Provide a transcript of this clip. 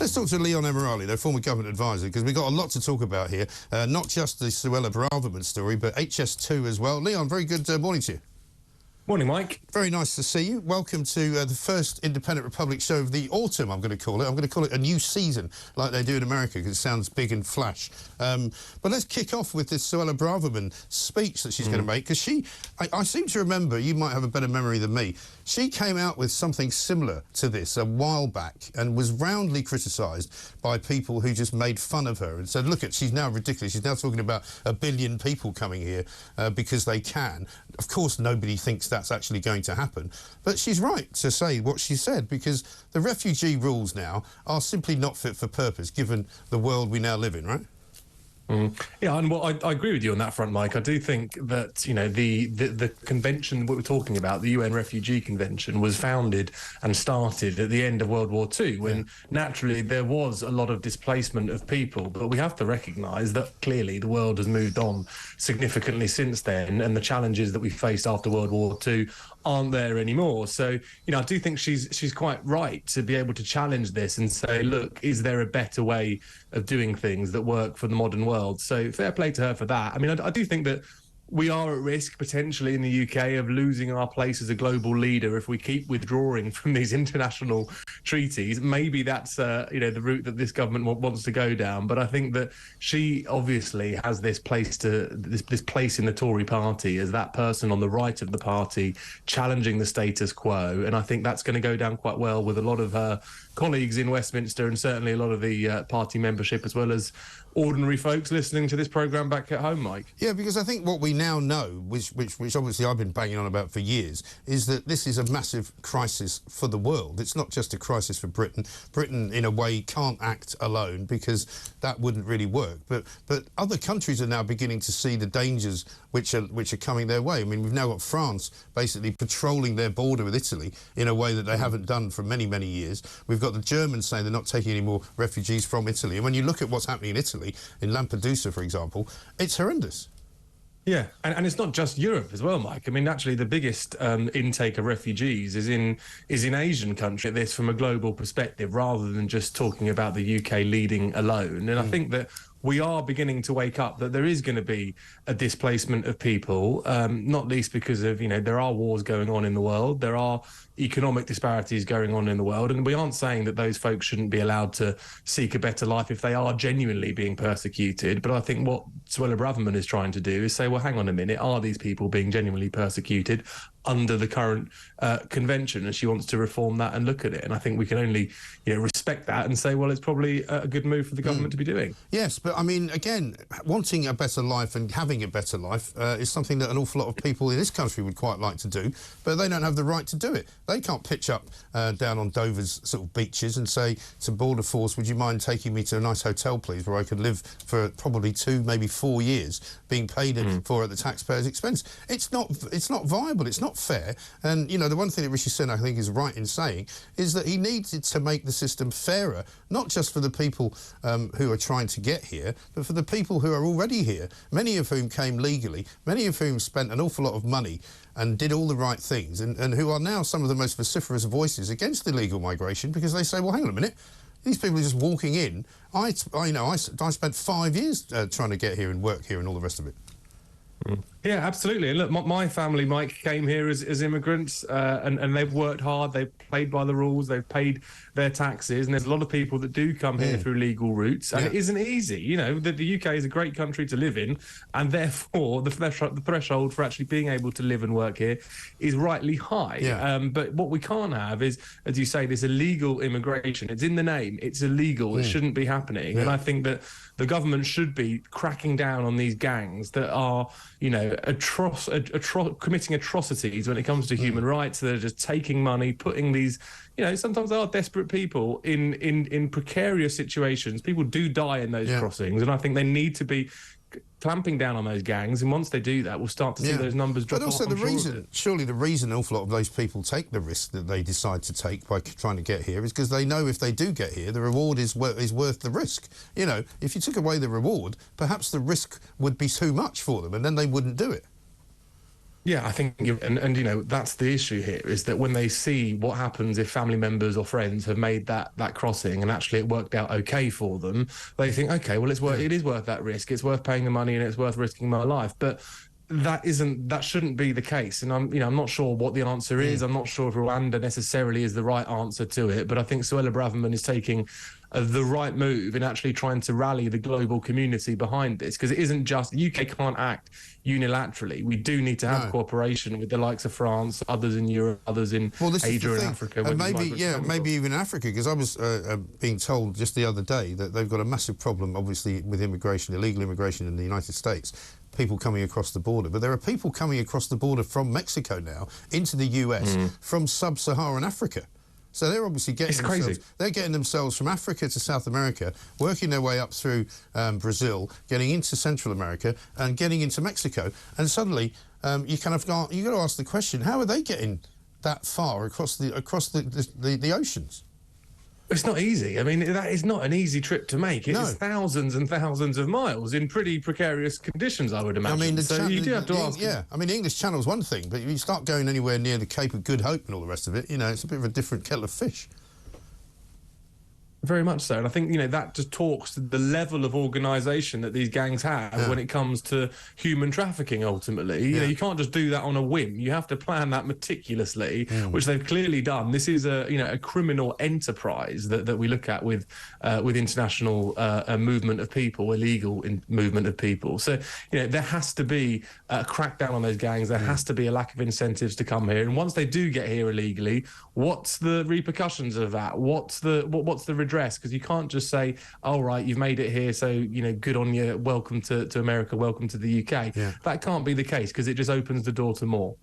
Let's talk to Leon Emirali, their former government advisor, because we've got a lot to talk about here. Not just the Suella Braverman story, but HS2 as well. Leon, very good morning to you. Morning, Mike. Very nice to see you. Welcome to the first Independent Republic show of the autumn, I'm going to call it. I'm going to call it a new season, like they do in America, because it sounds big and flash. But let's kick off with this Suella Braverman speech that she's going to make, because I seem to remember, you might have a better memory than me, she came out with something similar to this a while back and was roundly criticised by people who just made fun of her and said, look, she's now ridiculous. She's now talking about 1 billion people coming here because they can. Of course, nobody thinks that's actually going to happen. But she's right to say what she said, because the refugee rules now are simply not fit for purpose, given the world we now live in, right? Yeah, and well, I agree with you on that front, Mike. I do think that, you know, the convention that we're talking about, the UN Refugee Convention, was founded and started at the end of World War II, when naturally there was a lot of displacement of people. But we have to recognise that clearly the world has moved on significantly since then, and the challenges that we faced after World War II aren't there anymore. So, you know, I do think she's quite right to be able to challenge this and say, look, is there a better way of doing things that work for the modern world? So fair play to her for that. I mean, I do think that we are at risk potentially in the UK of losing our place as a global leader if we keep withdrawing from these international treaties. Maybe that's you know, the route that this government wants to go down. But I think that she obviously has this place this place in the Tory party as that person on the right of the party challenging the status quo, and I think that's going to go down quite well with a lot of her colleagues in Westminster and certainly a lot of the party membership, as well as ordinary folks listening to this programme back at home, Mike. Yeah, because I think what we now know, which obviously I've been banging on about for years, is that this is a massive crisis for the world. It's not just a crisis for Britain. Britain, in a way, can't act alone, because that wouldn't really work. But other countries are now beginning to see the dangers which are coming their way. I mean, we've now got France basically patrolling their border with Italy in a way that they haven't done for many, many years. We've got the Germans saying they're not taking any more refugees from Italy. And when you look at what's happening in Italy, in Lampedusa, for example, it's horrendous. Yeah, and it's not just Europe as well, Mike. I mean, actually, the biggest intake of refugees is in Asian countries. This from a global perspective, rather than just talking about the UK leading alone. And I think that we are beginning to wake up that there is going to be a displacement of people, not least because of, you know, there are wars going on in the world, there are economic disparities going on in the world, and we aren't saying that those folks shouldn't be allowed to seek a better life if they are genuinely being persecuted. But I think what Suella Braverman is trying to do is say, well, hang on a minute, are these people being genuinely persecuted under the current convention? And she wants to reform that and look at it. And I think we can only, you know, respect that and say, well, it's probably a good move for the government to be doing. Yes, but I mean, again, wanting a better life and having a better life is something that an awful lot of people in this country would quite like to do, but they don't have the right to do it. They can't pitch up down on Dover's sort of beaches and say to Border Force, would you mind taking me to a nice hotel, please, where I could live for probably 2, maybe 4 years, being paid for at the taxpayer's expense. It's not viable. It's not fair. And, you know, the one thing that Rishi Sunak, I think, is right in saying is that he needed to make the system fairer, not just for the people who are trying to get here, but for the people who are already here, many of whom came legally, many of whom spent an awful lot of money and did all the right things, and who are now some of the most vociferous voices against illegal migration, because they say, well, hang on a minute, these people are just walking in. I spent 5 years trying to get here and work here and all the rest of it. Yeah, absolutely. And look, my family, Mike, came here as immigrants, and they've worked hard. They've played by the rules. They've paid their taxes. And there's a lot of people that do come here through legal routes. And it isn't easy. You know, the UK is a great country to live in. And therefore, the threshold for actually being able to live and work here is rightly high. Yeah. But what we can't have is, as you say, this illegal immigration. It's in the name. It's illegal. It shouldn't be happening. And I think that the government should be cracking down on these gangs that are, you know, committing atrocities when it comes to human rights. They're just taking money, putting these, you know, sometimes they are desperate people in precarious situations. People do die in those crossings, and I think they need to be clamping down on those gangs, and once they do that, we'll start to see those numbers drop off. But also surely the reason an awful lot of those people take the risk that they decide to take by trying to get here is because they know if they do get here, the reward is worth the risk. You know, if you took away the reward, perhaps the risk would be too much for them, and then they wouldn't do it. Yeah, I think, and you know, that's the issue here, is that when they see what happens if family members or friends have made that crossing and actually it worked out okay for them, they think, okay, well, it is worth that risk. It's worth paying the money and it's worth risking my life. But that shouldn't be the case. And I'm not sure what the answer is. I'm not sure if Rwanda necessarily is the right answer to it. But I think Suella Braverman is taking the right move in actually trying to rally the global community behind this, because it isn't just the UK can't act unilaterally. We do need to have cooperation with the likes of France, others in Europe, others in Asia and Africa. And maybe even Africa, because I was being told just the other day that they've got a massive problem, obviously, with immigration, illegal immigration in the United States. People coming across the border, but there are people coming across the border from Mexico now into the US from sub-Saharan Africa. So they're obviously getting themselves from Africa to South America, working their way up through Brazil, getting into Central America and getting into Mexico. And suddenly you've got to ask the question: how are they getting that far across the oceans? It's not easy. I mean, that is not an easy trip to make. It's thousands and thousands of miles in pretty precarious conditions, I would imagine. I mean, so you do have to ask. Yeah, I mean, the English Channel's one thing, but if you start going anywhere near the Cape of Good Hope and all the rest of it, you know, it's a bit of a different kettle of fish. Very much so. And I think, you know, that just talks to the level of organisation that these gangs have when it comes to human trafficking, ultimately. You know, you can't just do that on a whim. You have to plan that meticulously, which they've clearly done. This is a criminal enterprise that we look at with international movement of people, illegal movement of people. So, you know, there has to be a crackdown on those gangs. There has to be a lack of incentives to come here. And once they do get here illegally, what's the repercussions of that? What's the redress? Because you can't just say, "All right, you've made it here, so you know, good on you. Welcome to America. Welcome to the UK." That can't be the case, because it just opens the door to more.